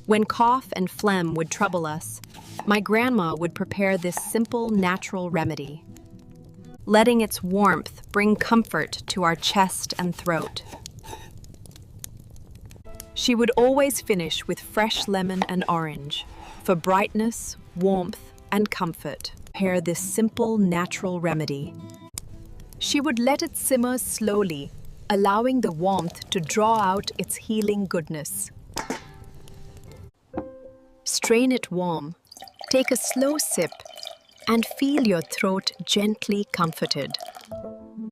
When cough and phlegm would trouble us, my grandma would prepare this simple natural remedy, letting its warmth bring comfort to our chest and throat. She would always finish with fresh lemon and orange for brightness, warmth, and comfort. Prepare this simple natural remedy. She would let it simmer slowly, allowing the warmth to draw out its healing goodness. Strain it warm, take a slow sip, and feel your throat gently comforted.